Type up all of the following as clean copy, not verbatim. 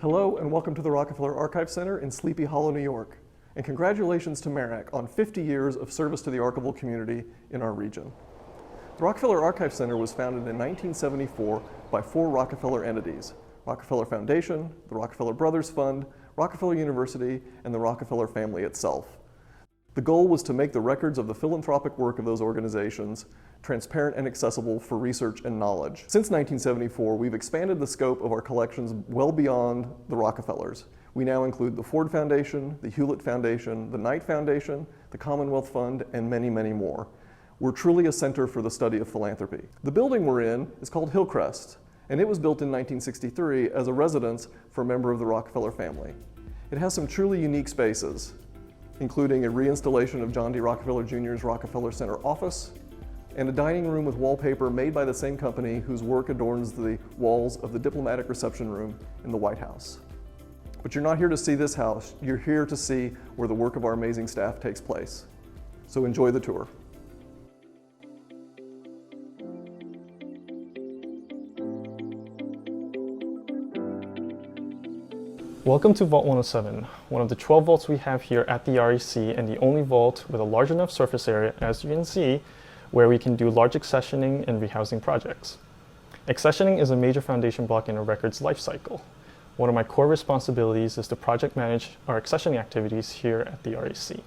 Hello and welcome to the Rockefeller Archive Center in Sleepy Hollow, New York. And congratulations to MARAC on 50 years of service to the archival community in our region. The Rockefeller Archive Center was founded in 1974 by 4 Rockefeller entities: Rockefeller Foundation, the Rockefeller Brothers Fund, Rockefeller University, and the Rockefeller family itself. The goal was to make the records of the philanthropic work of those organizations transparent and accessible for research and knowledge. Since 1974, we've expanded the scope of our collections well beyond the Rockefellers. We now include the Ford Foundation, the Hewlett Foundation, the Knight Foundation, the Commonwealth Fund, and many, many more. We're truly a center for the study of philanthropy. The building we're in is called Hillcrest, and it was built in 1963 as a residence for a member of the Rockefeller family. It has some truly unique spaces, including a reinstallation of John D. Rockefeller Jr.'s Rockefeller Center office, and a dining room with wallpaper made by the same company whose work adorns the walls of the diplomatic reception room in the White House. But you're not here to see this house, you're here to see where the work of our amazing staff takes place. So enjoy the tour. Welcome to Vault 107, one of the 12 vaults we have here at the REC, and the only vault with a large enough surface area, as you can see, where we can do large accessioning and rehousing projects. Accessioning is a major foundation block in a record's life cycle. One of my core responsibilities is to project manage our accessioning activities here at the REC,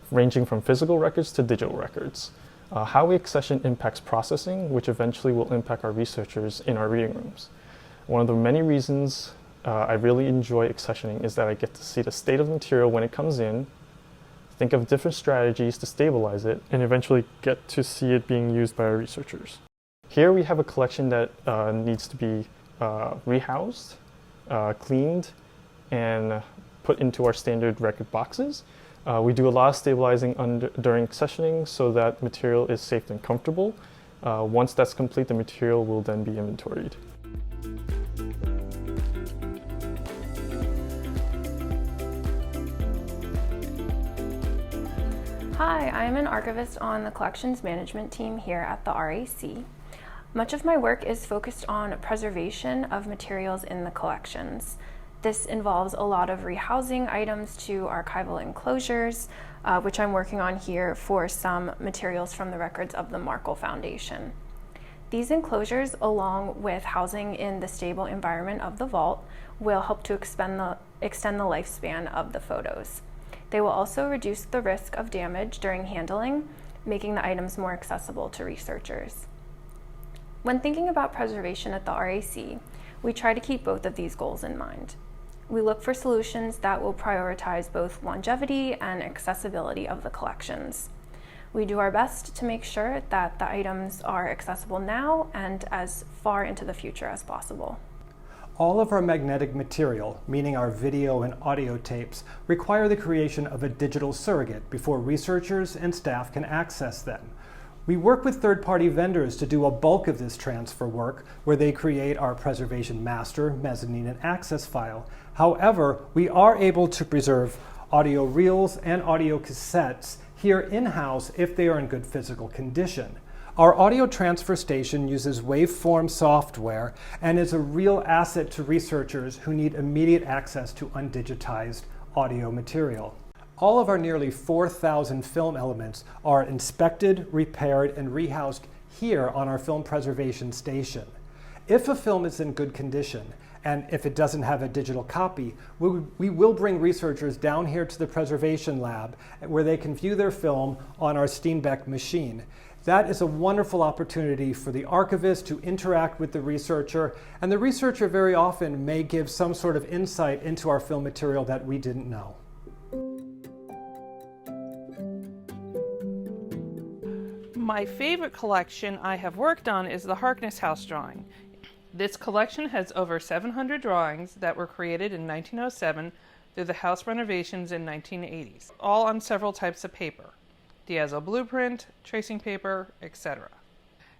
ranging from physical records to digital records. How we accession impacts processing, which eventually will impact our researchers in our reading rooms. One of the many reasons I really enjoy accessioning is that I get to see the state of the material when it comes in, think of different strategies to stabilize it, and eventually get to see it being used by our researchers. Here we have a collection that needs to be rehoused, cleaned, and put into our standard record boxes. We do a lot of stabilizing during accessioning so that material is safe and comfortable. Once that's complete, the material will then be inventoried. Hi, I'm an archivist on the collections management team here at the RAC. Much of my work is focused on preservation of materials in the collections. This involves a lot of rehousing items to archival enclosures, which I'm working on here for some materials from the records of the Markle Foundation. These enclosures, along with housing in the stable environment of the vault, will help to extend the lifespan of the photos. They will also reduce the risk of damage during handling, making the items more accessible to researchers. When thinking about preservation at the RAC, we try to keep both of these goals in mind. We look for solutions that will prioritize both longevity and accessibility of the collections. We do our best to make sure that the items are accessible now and as far into the future as possible. All of our magnetic material, meaning our video and audio tapes, require the creation of a digital surrogate before researchers and staff can access them. We work with third-party vendors to do a bulk of this transfer work, where they create our preservation master, mezzanine, and access file. However, we are able to preserve audio reels and audio cassettes here in-house if they are in good physical condition. Our audio transfer station uses waveform software and is a real asset to researchers who need immediate access to undigitized audio material. All of our nearly 4,000 film elements are inspected, repaired, and rehoused here on our film preservation station. If a film is in good condition, and if it doesn't have a digital copy, we will bring researchers down here to the preservation lab where they can view their film on our Steenbeck machine. That is a wonderful opportunity for the archivist to interact with the researcher, and the researcher very often may give some sort of insight into our film material that we didn't know. My favorite collection I have worked on is the Harkness House drawing. This collection has over 700 drawings that were created in 1907 through the house renovations in 1980s, all on several types of paper: Diazo blueprint, tracing paper, etc.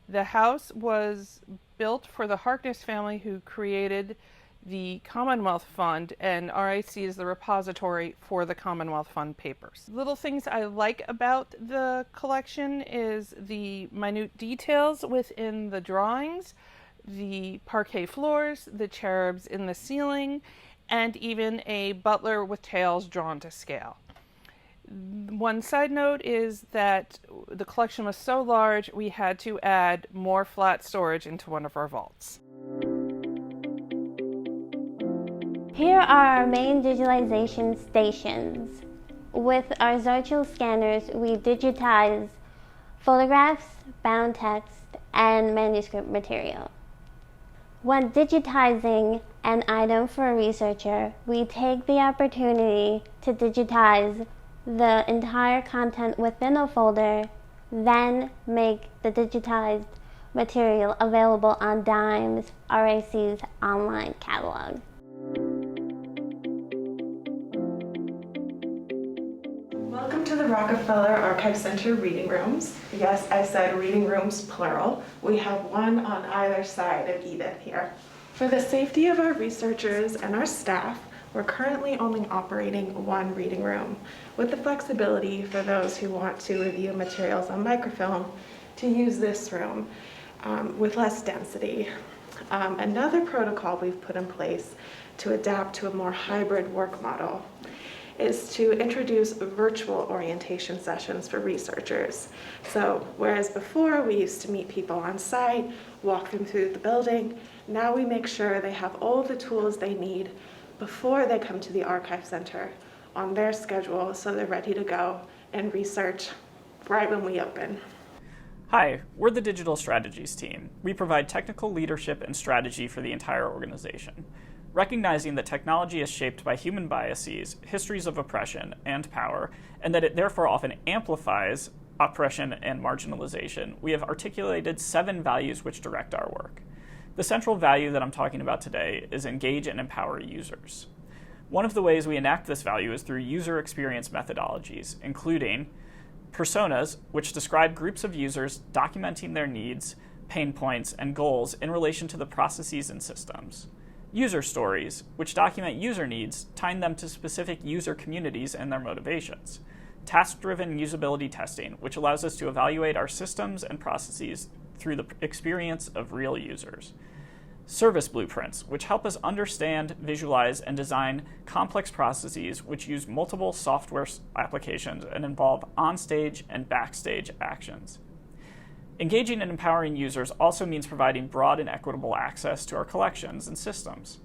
The house was built for the Harkness family, who created the Commonwealth Fund, and RIC is the repository for the Commonwealth Fund papers. Little things I like about the collection is the minute details within the drawings. the parquet floors, the cherubs in the ceiling, and even a butler with tails drawn to scale. One side note is that the collection was so large, we had to add more flat storage into one of our vaults. Here are our main digitalization stations. With our virtual scanners, we digitize photographs, bound text, and manuscript material. When digitizing an item for a researcher, we take the opportunity to digitize the entire content within a folder, then make the digitized material available on DIME's, RAC's online catalog. Welcome to the Rockefeller Archive Center reading rooms. Yes, I said reading rooms plural. We have one on either side of Edith here. For the safety of our researchers and our staff, we're currently only operating one reading room, with the flexibility for those who want to review materials on microfilm to use this room with less density. Another protocol we've put in place to adapt to a more hybrid work model is to introduce virtual orientation sessions for researchers. So whereas before we used to meet people on site, walk them through the building, now we make sure they have all the tools they need before they come to the Archive Center on their schedule so they're ready to go and research right when we open. Hi, we're the Digital Strategies team. We provide technical leadership and strategy for the entire organization. Recognizing that technology is shaped by human biases, histories of oppression and power, and that it therefore often amplifies oppression and marginalization, we have articulated 7 values which direct our work. The central value that I'm talking about today is engage and empower users. One of the ways we enact this value is through user experience methodologies, including personas, which describe groups of users documenting their needs, pain points, and goals in relation to the processes and systems. User stories, which document user needs, tying them to specific user communities and their motivations. Task-driven usability testing, which allows us to evaluate our systems and processes through the experience of real users. Service blueprints, which help us understand, visualize, and design complex processes which use multiple software applications and involve onstage and backstage actions. Engaging and empowering users also means providing broad and equitable access to our collections and systems.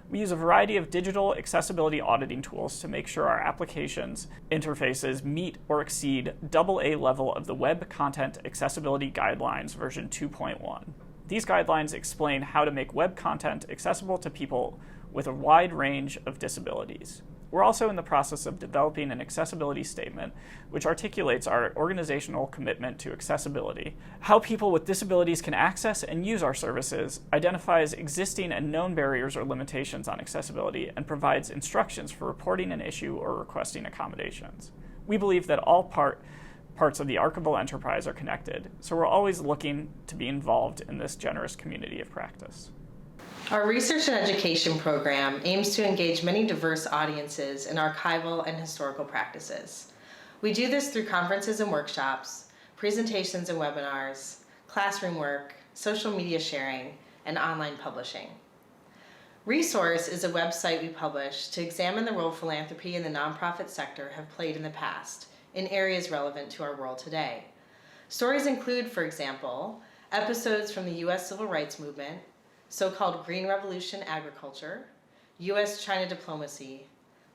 We use a variety of digital accessibility auditing tools to make sure our applications interfaces meet or exceed AA level of the Web Content Accessibility Guidelines version 2.1. These guidelines explain how to make web content accessible to people with a wide range of disabilities. We're also in the process of developing an accessibility statement which articulates our organizational commitment to accessibility, how people with disabilities can access and use our services, identifies existing and known barriers or limitations on accessibility, and provides instructions for reporting an issue or requesting accommodations. We believe that all parts of the archival enterprise are connected, so we're always looking to be involved in this generous community of practice. Our research and education program aims to engage many diverse audiences in archival and historical practices. We do this through conferences and workshops, presentations and webinars, classroom work, social media sharing, and online publishing. Resource is a website we publish to examine the role philanthropy and the nonprofit sector have played in the past in areas relevant to our world today. Stories include, for example, episodes from the U.S. Civil Rights Movement, so-called Green Revolution agriculture, U.S.-China diplomacy,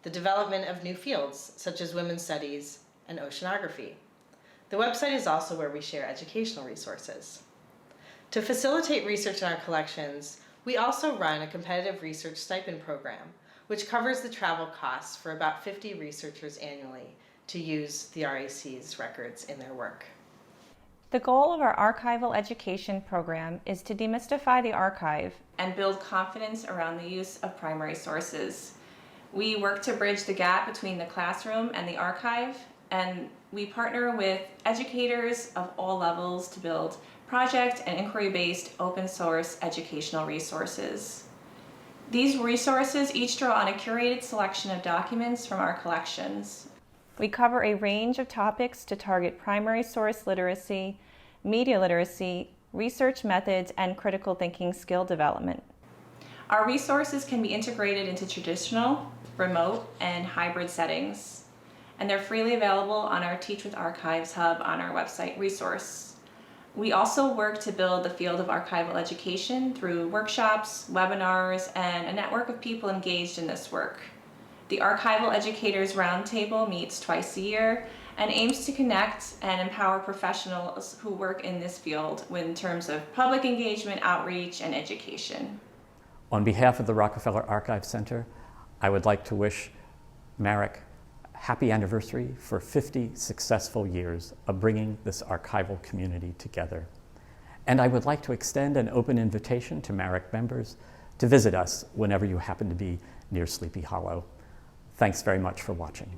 the development of new fields such as women's studies and oceanography. The website is also where we share educational resources. To facilitate research in our collections, we also run a competitive research stipend program, which covers the travel costs for about 50 researchers annually to use the RAC's records in their work. The goal of our archival education program is to demystify the archive and build confidence around the use of primary sources. We work to bridge the gap between the classroom and the archive, and we partner with educators of all levels to build project and inquiry-based open source educational resources. These resources each draw on a curated selection of documents from our collections. We cover a range of topics to target primary source literacy, media literacy, research methods, and critical thinking skill development. Our resources can be integrated into traditional, remote, and hybrid settings, and they're freely available on our Teach with Archives hub on our website resource. We also work to build the field of archival education through workshops, webinars, and a network of people engaged in this work. The Archival Educators Roundtable meets twice a year and aims to connect and empower professionals who work in this field in terms of public engagement, outreach, and education. On behalf of the Rockefeller Archive Center, I would like to wish MARAC a happy anniversary for 50 successful years of bringing this archival community together. And I would like to extend an open invitation to MARAC members to visit us whenever you happen to be near Sleepy Hollow. Thanks very much for watching.